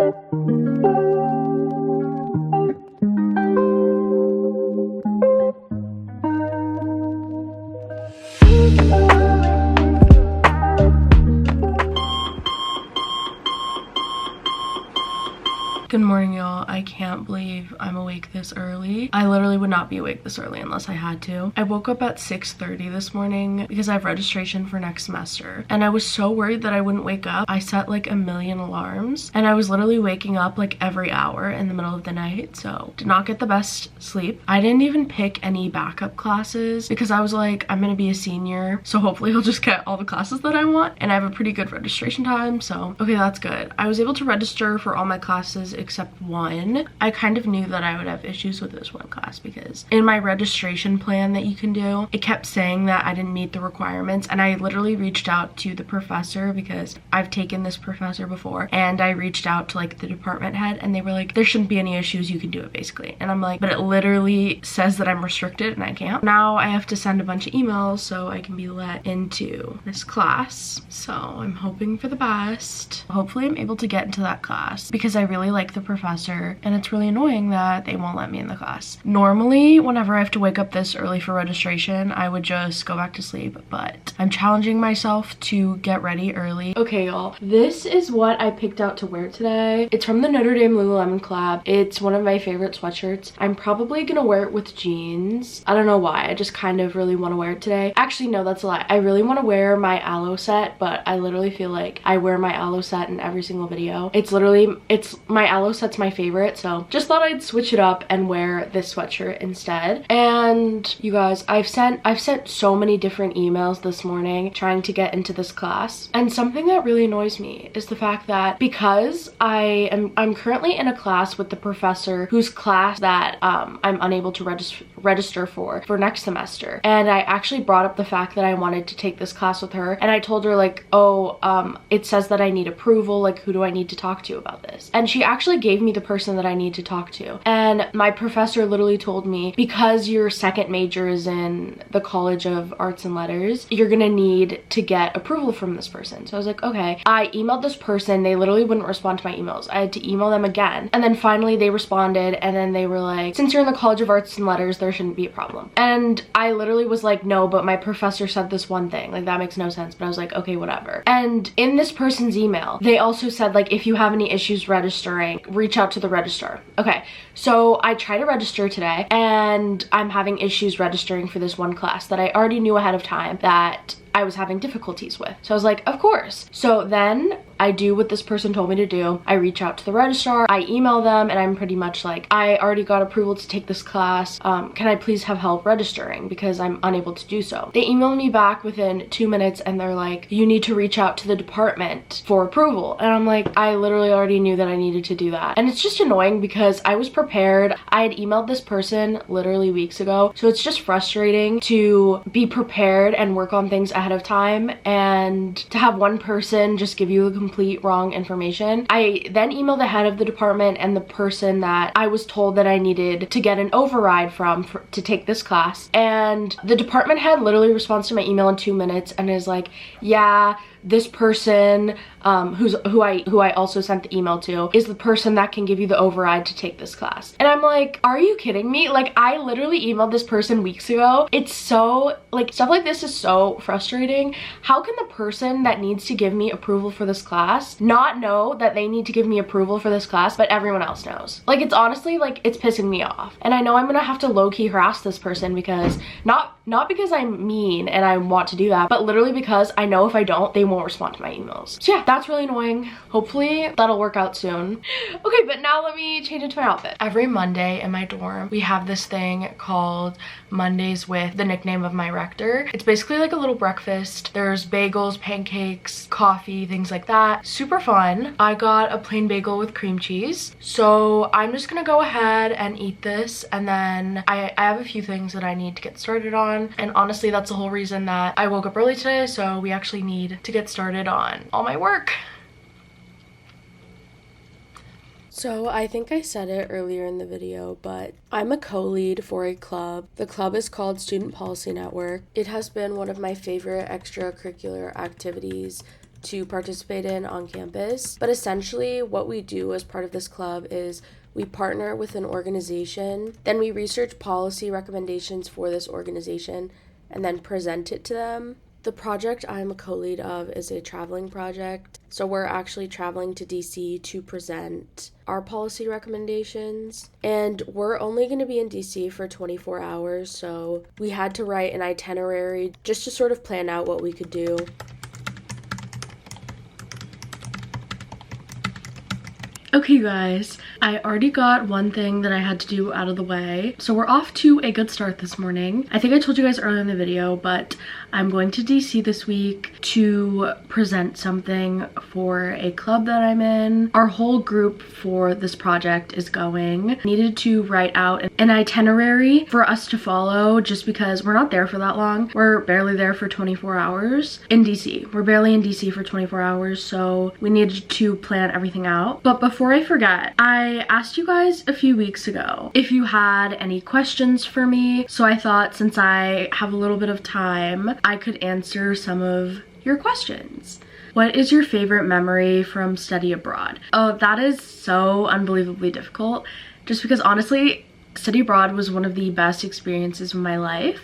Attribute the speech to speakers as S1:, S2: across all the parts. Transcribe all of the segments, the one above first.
S1: Good morning, y'all. I can't believe I'm awake this early. I literally would not be awake this early unless I had to. I woke up at 6:30 this morning because I have registration for next semester. And I was so worried that I wouldn't wake up. I set like a million alarms and I was literally waking up like every hour in the middle of the night. So did not get the best sleep. I didn't even pick any backup classes because I was like, I'm gonna be a senior, so hopefully I'll just get all the classes that I want. And I have a pretty good registration time, so okay, that's good. I was able to register for all my classes except one. I kind of knew that I would have issues with this one class because in my registration plan that you can do, it kept saying that I didn't meet the requirements, and I literally reached out to the professor because I've taken this professor before, and I reached out to like the department head and they were like, there shouldn't be any issues, you can do it basically. And I'm like, but it literally says that I'm restricted and I can't. Now I have to send a bunch of emails so I can be let into this class. So I'm hoping for the best. Hopefully I'm able to get into that class because I really like the professor, and it's really annoying that they won't let me in the class. Normally, whenever I have to wake up this early for registration, I would just go back to sleep, but I'm challenging myself to get ready early. Okay, y'all, this is what I picked out to wear today. It's from the Notre Dame Lululemon collab. It's one of my favorite sweatshirts. I'm probably gonna wear it with jeans. I don't know why, I just kind of really want to wear it today. Actually, no, that's a lie. I really want to wear my aloe set, but I literally feel like I wear my aloe set in every single video. It's my aloe set's my favorite, so just thought I'd switch it up and wear this sweatshirt instead. And you guys, I've sent so many different emails this morning trying to get into this class, and something that really annoys me is the fact that because I'm currently in a class with the professor whose class that I'm unable to register for next semester, and I actually brought up the fact that I wanted to take this class with her, and I told her like, oh, it says that I need approval, like who do I need to talk to about this? And she actually gave me the person that I need to talk to, and my professor literally told me, because your second major is in the College of Arts and Letters, you're gonna need to get approval from this person. So I was like, okay. I emailed this person, they literally wouldn't respond to my emails. I had to email them again, and then finally they responded, and then they were like, since you're in the College of Arts and Letters, there shouldn't be a problem. And I literally was like, no, but my professor said this one thing, like that makes no sense. But I was like, okay, whatever. And in this person's email, they also said like, if you have any issues registering, reach out to the registrar. Okay, so I tried to register today and I'm having issues registering for this one class that I already knew ahead of time that I was having difficulties with. So I was like, of course. So then I do what this person told me to do. I reach out to the registrar, I email them, and I'm pretty much like, I already got approval to take this class. Can I please have help registering because I'm unable to do so? They emailed me back within 2 minutes and they're like, you need to reach out to the department for approval. And I'm like, I literally already knew that I needed to do that. And it's just annoying because I was prepared. I had emailed this person literally weeks ago. So it's just frustrating to be prepared and work on things ahead of time and to have one person just give you the complete wrong information. I then emailed the head of the department and the person that I was told that I needed to get an override from to take this class, and the department head literally responds to my email in 2 minutes and is like, yeah, this person who I also sent the email to is the person that can give you the override to take this class. And I'm like, are you kidding me? Like, I literally emailed this person weeks ago. It's so, like, stuff like this is so frustrating. How can the person that needs to give me approval for this class not know that they need to give me approval for this class, but everyone else knows? Like, it's honestly, like, it's pissing me off. And I know I'm gonna have to low-key harass this person because not because I'm mean and I want to do that, but literally because I know if I don't, they won't respond to my emails. So yeah, that's really annoying. Hopefully that'll work out soon. Okay, but now let me change into my outfit. Every Monday in my dorm, we have this thing called Mondays with the nickname of my rector. It's basically like a little breakfast. There's bagels, pancakes, coffee, things like that. Super fun. I got a plain bagel with cream cheese. So I'm just gonna go ahead and eat this, and then I have a few things that I need to get started on. And honestly, that's the whole reason that I woke up early today, so we actually need to get started on all my work. So I think I said it earlier in the video, but I'm a co-lead for a club. The club is called Student Policy Network. It has been one of my favorite extracurricular activities to participate in on campus. But essentially what we do as part of this club is we partner with an organization, then we research policy recommendations for this organization and then present it to them. The project I'm a co-lead of is a traveling project. So we're actually traveling to DC to present our policy recommendations. And we're only going to be in DC for 24 hours. So we had to write an itinerary just to sort of plan out what we could do. Okay guys, I already got one thing that I had to do out of the way. So we're off to a good start this morning. I think I told you guys earlier in the video, but I'm going to DC this week to present something for a club that I'm in. Our whole group for this project is going. Needed to write out an itinerary for us to follow just because we're not there for that long. We're barely there for 24 hours in DC. We're barely in DC for 24 hours, so we needed to plan everything out. But before I forget, I asked you guys a few weeks ago if you had any questions for me, so I thought since I have a little bit of time, I could answer some of your questions. What is your favorite memory from study abroad? Oh, that is so unbelievably difficult, just because honestly, study abroad was one of the best experiences of my life.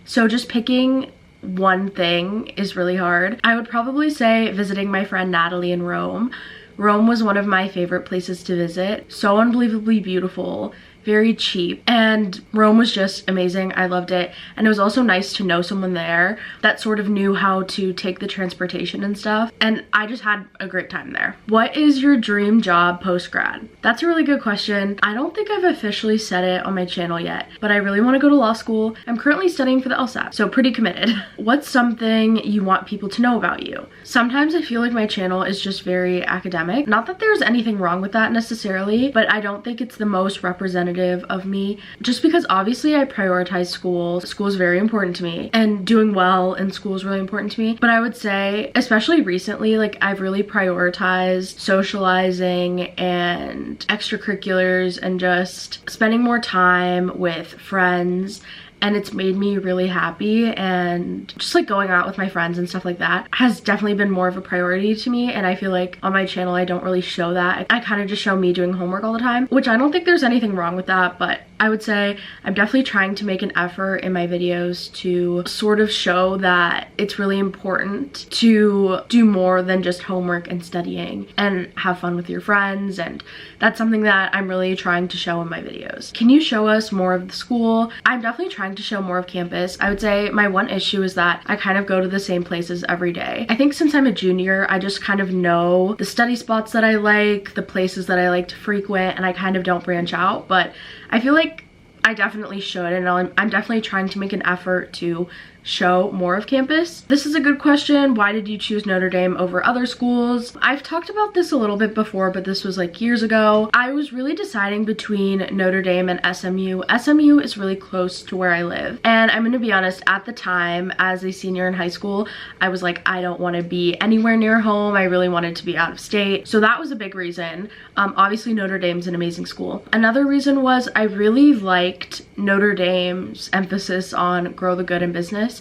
S1: So just picking one thing is really hard. I would probably say visiting my friend Natalie in Rome. Rome was one of my favorite places to visit. So unbelievably beautiful, very cheap, and Rome was just amazing. I loved it. And it was also nice to know someone there that sort of knew how to take the transportation and stuff. And I just had a great time there. What is your dream job post-grad? That's a really good question. I don't think I've officially said it on my channel yet, but I really want to go to law school. I'm currently studying for the LSAT, so pretty committed. What's something you want people to know about you? Sometimes I feel like my channel is just very academic. Not that there's anything wrong with that necessarily, but I don't think it's the most representative of me, just because obviously I prioritize school. School is very important to me, and doing well in school is really important to me. But I would say, especially recently, like I've really prioritized socializing and extracurriculars and just spending more time with friends. And it's made me really happy, and just like going out with my friends and stuff like that has definitely been more of a priority to me. And I feel like on my channel I don't really show that. I kind of just show me doing homework all the time, which I don't think there's anything wrong with that, but I would say I'm definitely trying to make an effort in my videos to sort of show that it's really important to do more than just homework and studying and have fun with your friends, and that's something that I'm really trying to show in my videos. Can you show us more of the school? I'm definitely trying to show more of campus. I would say my one issue is that I kind of go to the same places every day. I think since I'm a junior, I just kind of know the study spots that I like, the places that I like to frequent, and I kind of don't branch out. But I feel like I definitely should, and I'm definitely trying to make an effort to show more of campus. This is a good question. Why did you choose Notre Dame over other schools? I've talked about this a little bit before, but this was like years ago. I was really deciding between Notre Dame and SMU. SMU is really close to where I live. And I'm gonna be honest, at the time, as a senior in high school, I was like, I don't wanna be anywhere near home. I really wanted to be out of state. So that was a big reason. Obviously Notre Dame's an amazing school. Another reason was I really liked Notre Dame's emphasis on grow the good in business.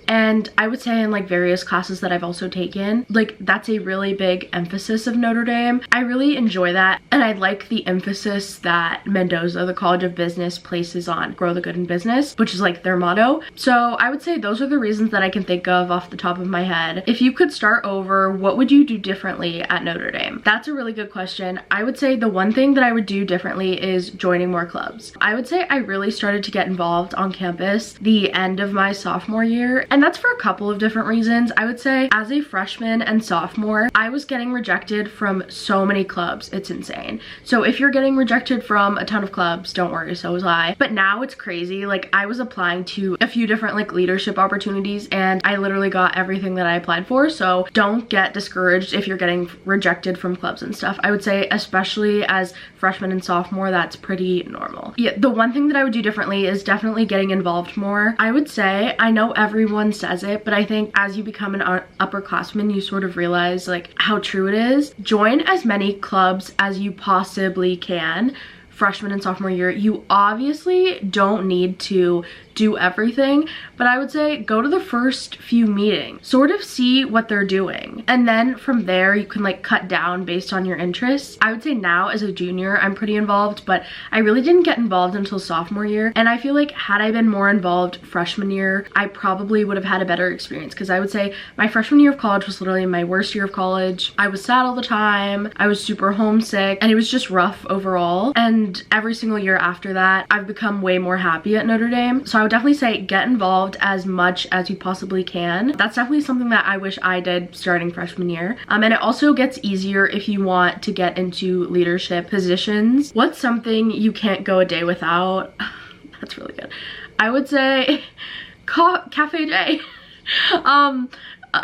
S1: And I would say in like various classes that I've also taken, like that's a really big emphasis of Notre Dame. I really enjoy that. And I like the emphasis that Mendoza, the College of Business, places on grow the good in business, which is like their motto. So I would say those are the reasons that I can think of off the top of my head. If you could start over, what would you do differently at Notre Dame? That's a really good question. I would say the one thing that I would do differently is joining more clubs. I would say I really started to get involved on campus the end of my sophomore year, and that's for a couple of different reasons. I would say as a freshman and sophomore, I was getting rejected from so many clubs. It's insane. So if you're getting rejected from a ton of clubs, don't worry, so was I. But now it's crazy. Like I was applying to a few different like leadership opportunities, and I literally got everything that I applied for. So don't get discouraged if you're getting rejected from clubs and stuff. I would say especially as freshman and sophomore, that's pretty normal. Yeah, the one thing that I would do differently is definitely getting involved more. I would say, I know everyone says it, but I think as you become an upperclassman, you sort of realize like how true it is. Join as many clubs as you possibly can freshman and sophomore year. You obviously don't need to do everything, but I would say go to the first few meetings, sort of see what they're doing, and then from there you can like cut down based on your interests. I would say now as a junior I'm pretty involved, but I really didn't get involved until sophomore year, and I feel like had I been more involved freshman year I probably would have had a better experience, because I would say my freshman year of college was literally my worst year of college. I was sad all the time, I was super homesick, and it was just rough overall. And every single year after that I've become way more happy at Notre Dame. So I would definitely say get involved as much as you possibly can. That's definitely something that I wish I did starting freshman year. And it also gets easier if you want to get into leadership positions. What's something you can't go a day without? That's really good. I would say Cafe J.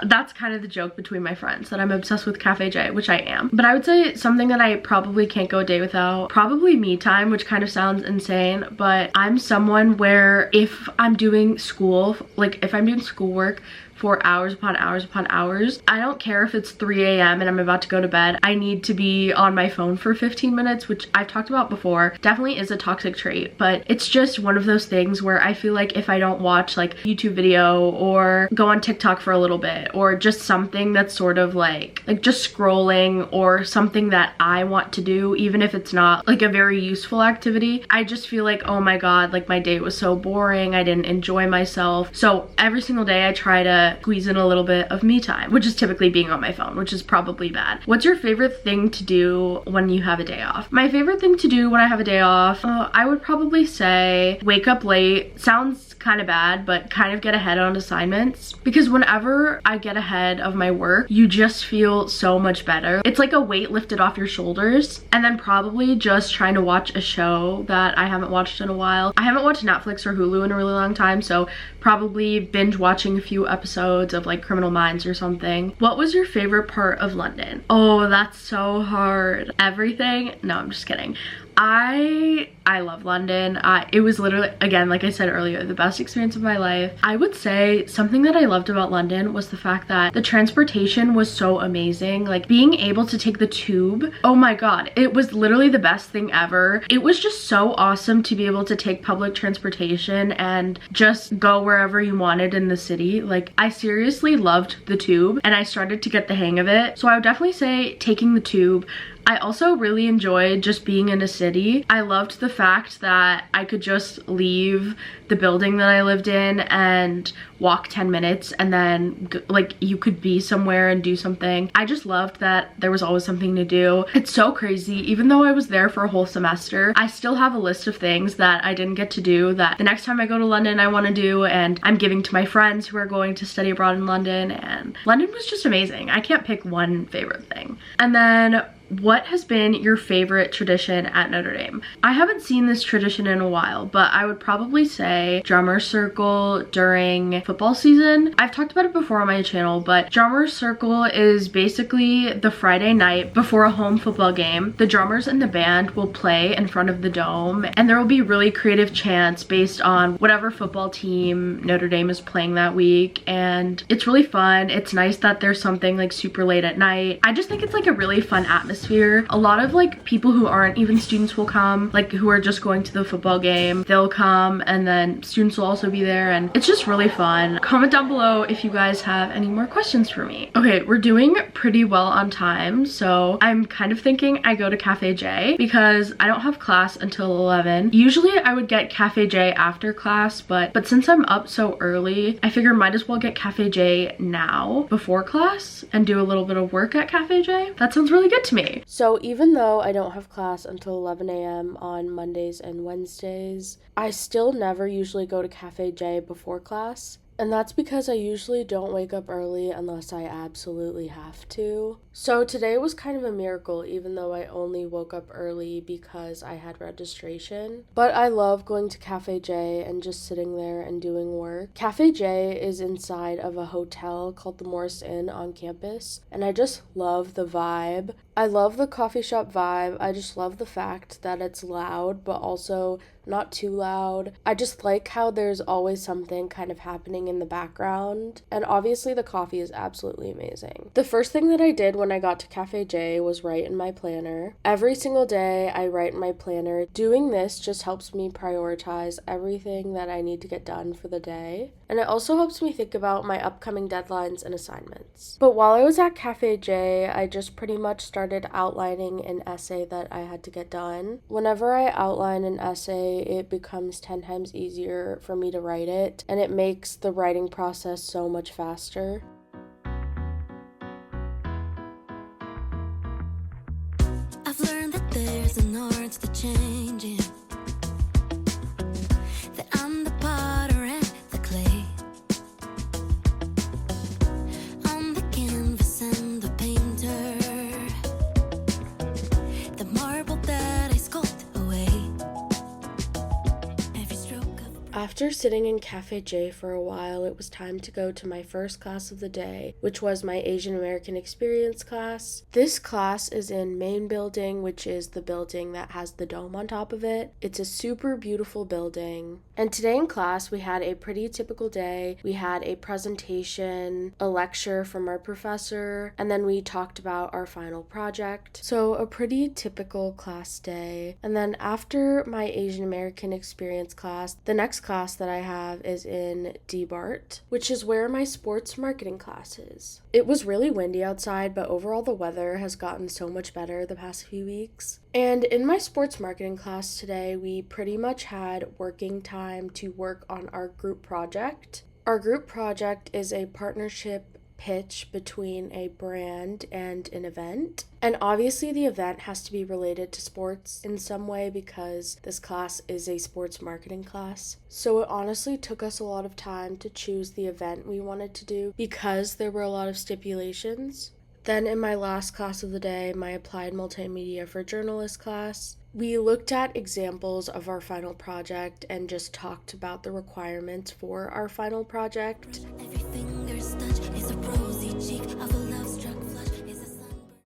S1: That's kind of the joke between my friends, that I'm obsessed with Cafe J, which I am. But I would say something that I probably can't go a day without, probably me time, which kind of sounds insane, but I'm someone where if I'm doing school, like if I'm doing schoolwork for hours upon hours upon hours, I don't care if it's 3 a.m. and I'm about to go to bed, I need to be on my phone for 15 minutes, which I've talked about before, definitely is a toxic trait, but it's just one of those things where I feel like if I don't watch like YouTube video or go on TikTok for a little bit, or just something that's sort of like just scrolling, or something that I want to do, even if it's not like a very useful activity, I just feel like, oh my god, like my day was so boring, I didn't enjoy myself. So every single day I try to squeeze in a little bit of me time, which is typically being on my phone, which is probably bad. What's your favorite thing to do when you have a day off? My favorite thing to do when I have a day off, I would probably say wake up late. Sounds kind of bad, but kind of get ahead on assignments, because whenever I get ahead of my work, you just feel so much better. It's like a weight lifted off your shoulders. And then probably just trying to watch a show that I haven't watched in a while. I haven't watched Netflix or Hulu in a really long time, so probably binge watching a few episodes of like Criminal Minds or something. What was your favorite part of London? Oh, that's so hard. Everything? No, I'm just kidding. I love London. It was literally, again, like I said earlier, the best experience of my life. I would say something that I loved about London was the fact that the transportation was so amazing. Like being able to take the tube, oh my god, it was literally the best thing ever. It was just so awesome to be able to take public transportation and just go wherever you wanted in the city. Like I seriously loved the tube and I started to get the hang of it. So I would definitely say taking the tube. I also really enjoyed just being in a city. I loved the fact that I could just leave the building that I lived in and walk 10 minutes and then like you could be somewhere and do something. I just loved that there was always something to do. It's so crazy. Even though I was there for a whole semester, I still have a list of things that I didn't get to do that the next time I go to London I want to do, and I'm giving to my friends who are going to study abroad in London. And London was just amazing. I can't pick one favorite thing. And then what has been your favorite tradition at Notre Dame? I haven't seen this tradition in a while, but I would probably say drummer circle during football season. I've talked about it before on my channel, but drummer circle is basically the Friday night before a home football game. The drummers and the band will play in front of the dome, and there will be really creative chants based on whatever football team Notre Dame is playing that week, and it's really fun. It's nice that there's something like super late at night. I just think it's like a really fun atmosphere. A lot of like people who aren't even students will come, like who are just going to the football game, they'll come, and then students will also be there, and it's just really fun. Comment down below if you guys have any more questions for me. Okay, we're doing pretty well on time, so I'm kind of thinking I go to Cafe J because I don't have class until 11. Usually I would get Cafe J after class, but since I'm up so early, I figured might as well get Cafe J now before class and do a little bit of work at Cafe J. That sounds really good to me. So even though I don't have class until 11 a.m. on Mondays and Wednesdays, I still never usually go to Cafe J before class. And that's because I usually don't wake up early unless I absolutely have to. So today was kind of a miracle, even though I only woke up early because I had registration. But I love going to Cafe J and just sitting there and doing work. Cafe J is inside of a hotel called the Morris Inn on campus, and I just love the vibe. I love the coffee shop vibe. I just love the fact that it's loud, but also not too loud. I just like how there's always something kind of happening in the background. And obviously the coffee is absolutely amazing. The first thing that I did when I got to Cafe J was write in my planner. Every single day I write in my planner. Doing this just helps me prioritize everything that I need to get done for the day. And it also helps me think about my upcoming deadlines and assignments. But while I was at Cafe J, I just pretty much started outlining an essay that I had to get done. Whenever I outline an essay, it becomes 10 times easier for me to write it, and it makes the writing process so much faster.
S2: I've learned that there's an art to changing, that I'm the potter and the clay, I'm the canvas and the painter, the marble that I sculpt away. Every stroke of...
S1: After sitting in Cafe J for a while, it was time to go to my first class of the day, which was my Asian American Experience class. This class is in Main Building, which is the building that has the dome on top of it. It's a super beautiful building. And today in class, we had a pretty typical day. We had a presentation, a lecture from our professor, and then we talked about our final project. So a pretty typical class day. And then after my Asian American Experience class, the next class that I have is in DBART, which is where my sports marketing class is. It was really windy outside, but overall the weather has gotten so much better the past few weeks. And in my sports marketing class today, we pretty much had working time to work on our group project. Our group project is a partnership pitch between a brand and an event. And obviously the event has to be related to sports in some way because this class is a sports marketing class. So it honestly took us a lot of time to choose the event we wanted to do because there were a lot of stipulations. Then in my last class of the day, my Applied Multimedia for Journalists class, we looked at examples of our final project and just talked about the requirements for our final project.
S2: Every finger's touch is a rosy cheek.